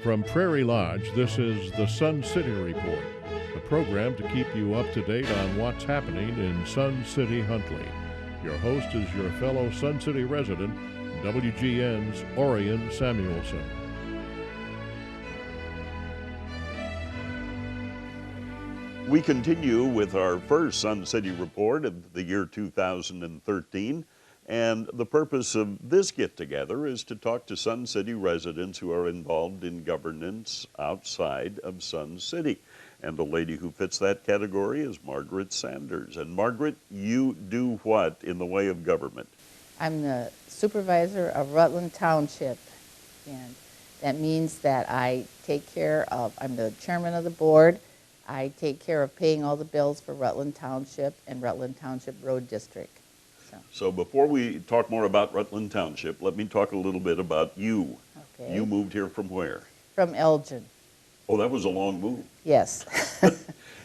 From Prairie Lodge, this is the Sun City Report, the program to keep you up to date on what's happening in Sun City, Huntley. Your host is your fellow Sun City resident, WGN's Orion Samuelson. We continue with our first Sun City Report of the year 2013. And the purpose of this get-together is to talk to Sun City residents who are involved in governance outside of Sun City. And the lady who fits that category is Margaret Sanders. And Margaret, you do what in the way of government? I'm the supervisor of Rutland Township, and that means that I take care of, I'm the chairman of the board. I take care of paying all the bills for Rutland Township and Rutland Township Road District. So before we talk more about Rutland Township, let me talk a little bit about you. Okay. You moved here from where? From Elgin. Oh, that was a long move. Yes.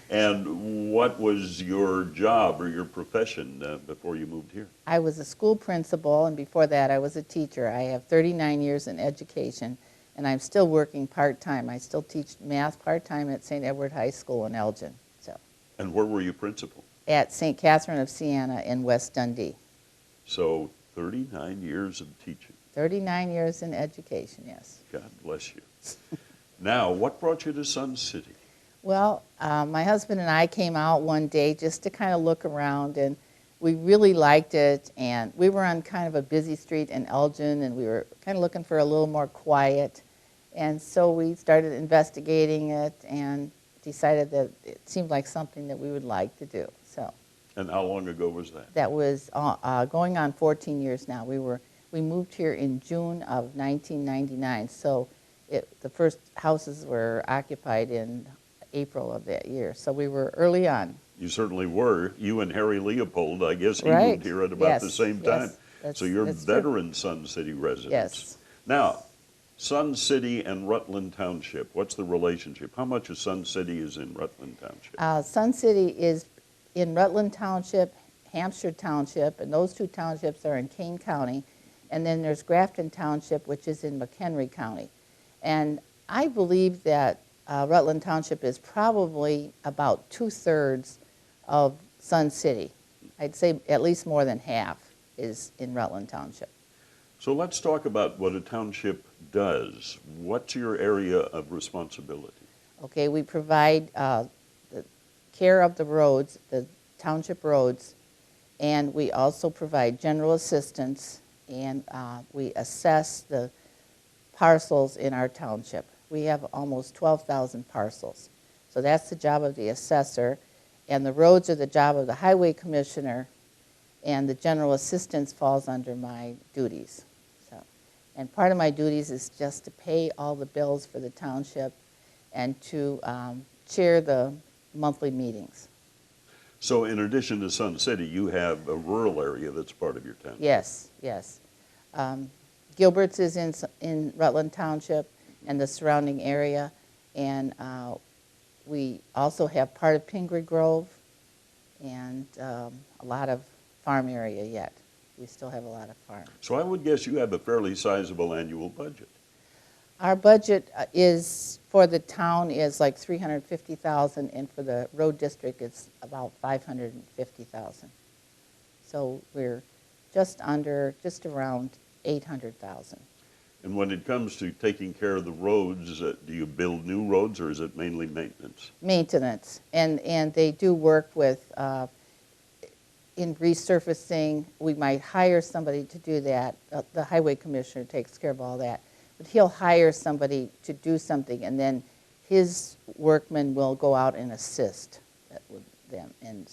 And what was your job or your profession before you moved here? I was a school principal, and before that I was a teacher. I have 39 years in education, and I'm still working part-time. I still teach math part-time at St. Edward High School in Elgin. And where were you principal? At St. Catherine of Siena in West Dundee. So 39 years of teaching. 39 years in education, yes. God bless you. Now, what brought you to Sun City? Well, my husband and I came out one day just to kind of look around, and we really liked it. And we were on kind of a busy street in Elgin, and we were kind of looking for a little more quiet. And so we started investigating it and decided that it seemed like something that we would like to do. And how long ago was that? That was going on 14 years now. We moved here in June of 1999, so the first houses were occupied in April of that year. So we were early on. You certainly were. You and Harry Leopold, I guess he Right. moved here at about the same time. Yes, so you're that's veteran Sun City residents. Yes. Now, Sun City and Rutland Township, what's the relationship? How much of Sun City is in Rutland Township? Sun City is in Rutland Township, Hampshire Township, and those two townships are in Kane County. And then there's Grafton Township, which is in McHenry County. And I believe that Rutland Township is probably about 2/3 of Sun City. I'd say at least more than half is in Rutland Township. So let's talk about what a township does. What's your area of responsibility? Okay, we provide the care of the roads, the township roads, and we also provide general assistance, and we assess the parcels in our township. We have almost 12,000 parcels. So that's the job of the assessor, and the roads are the job of the highway commissioner, and the general assistance falls under my duties. And part of my duties is just to pay all the bills for the township and to chair the monthly meetings. So in addition to Sun City, you have a rural area that's part of your township. Yes, yes. Gilbert's is in Rutland Township and the surrounding area, and we also have part of Pingree Grove and a lot of farm area yet. We still have a lot of farms. So I would guess you have a fairly sizable annual budget. Our budget is, for the town, is like $350,000, and for the road district, it's about $550,000. So we're just around $800,000. And when it comes to taking care of the roads, do you build new roads or is it mainly maintenance? Maintenance, and they do work with in resurfacing. We might hire somebody to do that. The highway commissioner takes care of all that. But he'll hire somebody to do something, and then his workmen will go out and assist with them, and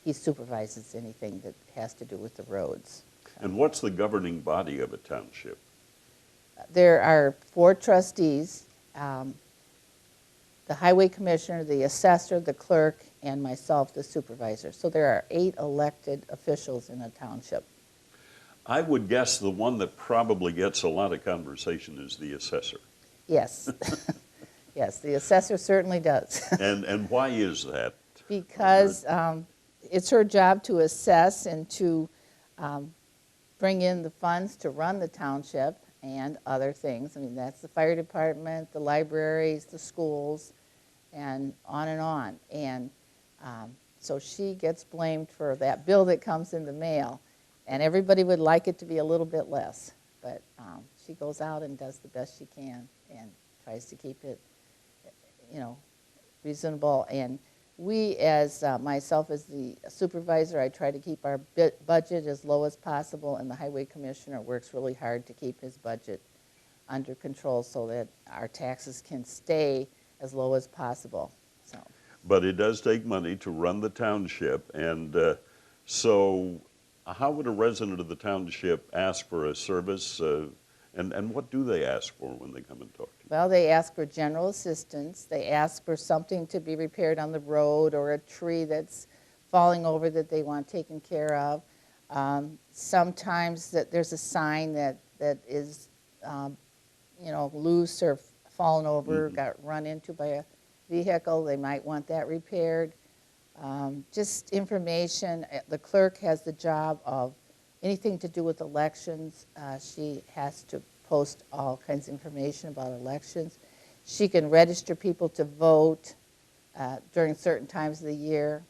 he supervises anything that has to do with the roads. And what's the governing body of a township? There are 4 trustees, the highway commissioner, the assessor, the clerk, and myself, the supervisor. So there are 8 elected officials in a township. I would guess the one that probably gets a lot of conversation is the assessor. Yes. Yes, the assessor certainly does. And why is that? Because it's her job to assess and to bring in the funds to run the township and other things. I mean, that's the fire department, the libraries, the schools, and on and on. And so she gets blamed for that bill that comes in the mail. And everybody would like it to be a little bit less. But she goes out and does the best she can and tries to keep it, you know, reasonable. And we, as myself as the supervisor, I try to keep our budget as low as possible, and the highway commissioner works really hard to keep his budget under control so that our taxes can stay as low as possible. So. But it does take money to run the township, and so how would a resident of the township ask for a service, and what do they ask for when they come and talk to you? Well, they ask for general assistance. They ask for something to be repaired on the road or a tree that's falling over that they want taken care of. Sometimes that there's a sign that is, you know, loose or fallen over, got run into by a vehicle. They might want that repaired. Just information. The clerk has the job of anything to do with elections. She has to post all kinds of information about elections. She can register people to vote during certain times of the year.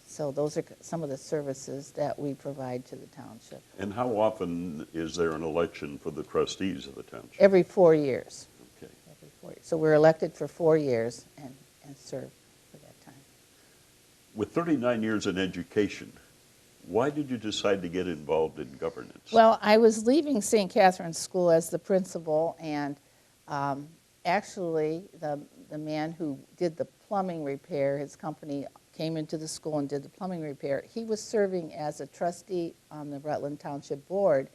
So those are some of the services that we provide to the township. And how often is there an election for the trustees of the township? Every 4 years. Okay. Every 4 years. So we're elected for 4 years and serve for that time. With 39 years in education, why did you decide to get involved in governance? Well, I was leaving St. Catherine's School as the principal, and actually the man who did the plumbing repair, his company came into the school and did the plumbing repair. He was serving as a trustee on the Rutland Township Board,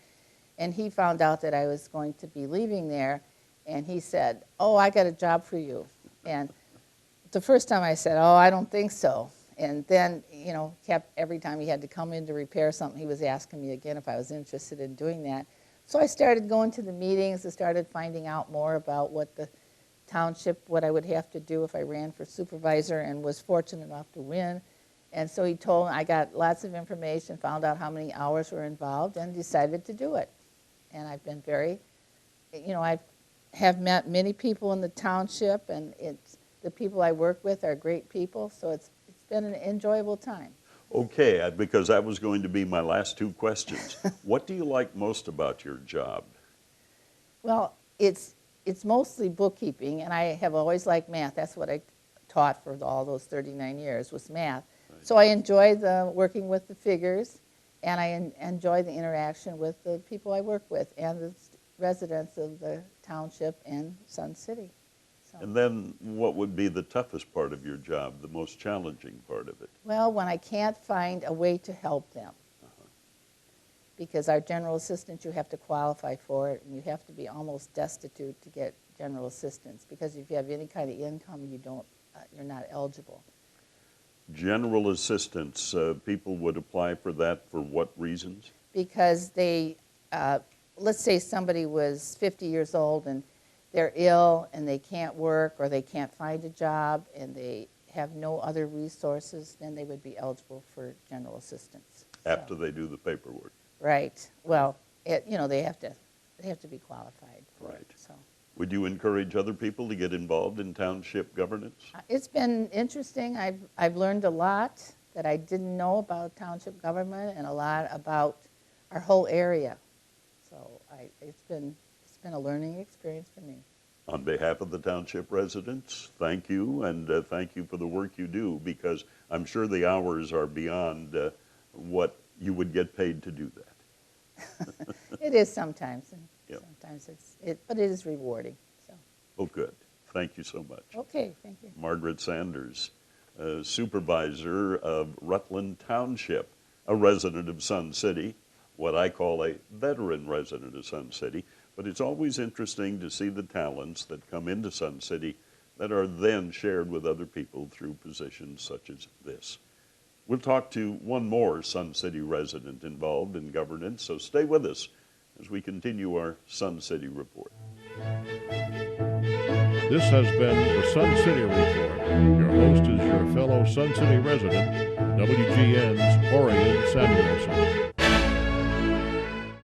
and he found out that I was going to be leaving there, and he said, "Oh, I got a job for you." And the first time I said, "Oh, I don't think so." And then, you know, every time he had to come in to repair something, he was asking me again if I was interested in doing that. So I started going to the meetings. I started finding out more about what the township, what I would have to do if I ran for supervisor, and was fortunate enough to win. And so he told me, I got lots of information, found out how many hours were involved, and decided to do it. And I've been very, you know, I have met many people in the township, and the people I work with are great people, so it's been an enjoyable time. Okay, because that was going to be my last two questions. What do you like most about your job? Well, it's mostly bookkeeping, and I have always liked math. That's what I taught for all those 39 years was math. Right. So I enjoy working with the figures, and I enjoy the interaction with the people I work with and the residents of the township and Sun City. And then what would be the toughest part of your job, the most challenging part of it? Well, when I can't find a way to help them. Because our general assistance, you have to qualify for it, and you have to be almost destitute to get general assistance, because if you have any kind of income, you're not eligible. General assistance, people would apply for that for what reasons? Because they, let's say somebody was 50 years old and they're ill and they can't work, or they can't find a job and they have no other resources, then they would be eligible for general assistance. After they do the paperwork. Right. Well, you know, they have to be qualified for it. So. Would you encourage other people to get involved in township governance? It's been interesting. I've learned a lot that I didn't know about township government, and a lot about our whole area. So it's been a learning experience for me. On behalf of the township residents, thank you, and thank you for the work you do, because I'm sure the hours are beyond what you would get paid to do that. It is sometimes, and yep. Sometimes but it is rewarding. So. Oh, good. Thank you so much. Okay, thank you. Margaret Sanders, supervisor of Rutland Township, a resident of Sun City, what I call a veteran resident of Sun City. But it's always interesting to see the talents that come into Sun City that are then shared with other people through positions such as this. We'll talk to one more Sun City resident involved in governance, so stay with us as we continue our Sun City Report. This has been the Sun City Report. Your host is your fellow Sun City resident, WGN's Orion Samuelson.